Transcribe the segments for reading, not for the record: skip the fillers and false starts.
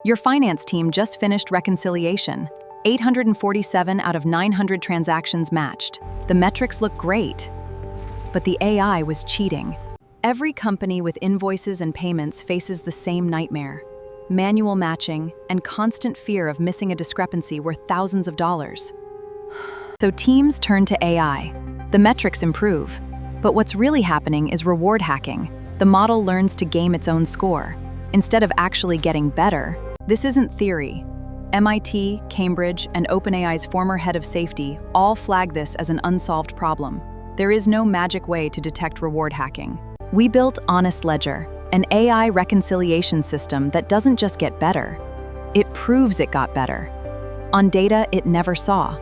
Your finance team just finished reconciliation. 847 out of 900 transactions matched. The metrics look great. But the AI was cheating. Every company with invoices and payments faces the same nightmare: manual matching and constant fear of missing a discrepancy worth thousands of dollars. So teams turn to AI. The metrics improve. But what's really happening is reward hacking. The model learns to game its own score. Instead of actually getting better, this isn't theory. MIT, Cambridge, and OpenAI's former head of safety all flag this as an unsolved problem. There is no magic way to detect reward hacking. We built HonestLedger, an AI reconciliation system that doesn't just get better, it proves it got better, on data it never saw.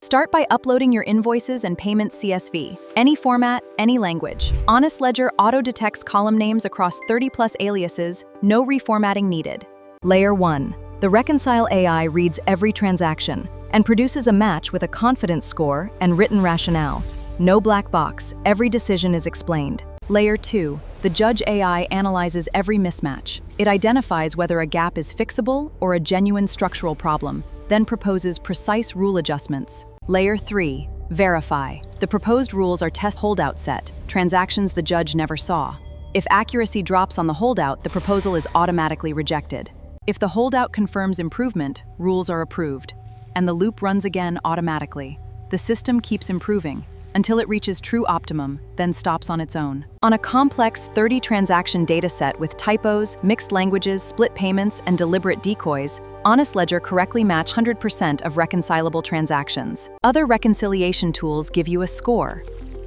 Start by uploading your invoices and payments CSV, any format, any language. HonestLedger auto-detects column names across 30+ aliases, no reformatting needed. Layer 1. The Reconcile AI reads every transaction and produces a match with a confidence score and written rationale. No black box, every decision is explained. Layer 2. The Judge AI analyzes every mismatch. It identifies whether a gap is fixable or a genuine structural problem, then proposes precise rule adjustments. Layer 3. Verify. The proposed rules are test holdout set, transactions the judge never saw. If accuracy drops on the holdout, the proposal is automatically rejected. If the holdout confirms improvement, rules are approved, and the loop runs again automatically. The system keeps improving until it reaches true optimum, then stops on its own. On a complex 30-transaction dataset with typos, mixed languages, split payments, and deliberate decoys, HonestLedger correctly matches 100% of reconcilable transactions. Other reconciliation tools give you a score.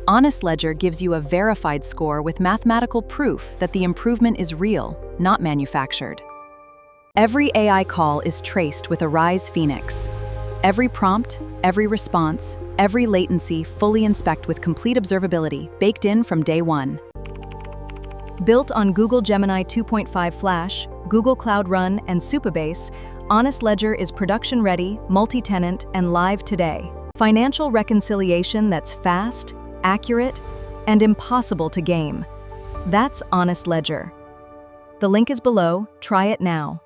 HonestLedger gives you a verified score with mathematical proof that the improvement is real, not manufactured. Every AI call is traced with Arize Phoenix. Every prompt, every response, every latency fully inspect with complete observability, baked in from day one. Built on Google Gemini 2.5 Flash, Google Cloud Run, and Supabase, HonestLedger is production-ready, multi-tenant, and live today. Financial reconciliation that's fast, accurate, and impossible to game. That's HonestLedger. The link is below. Try it now.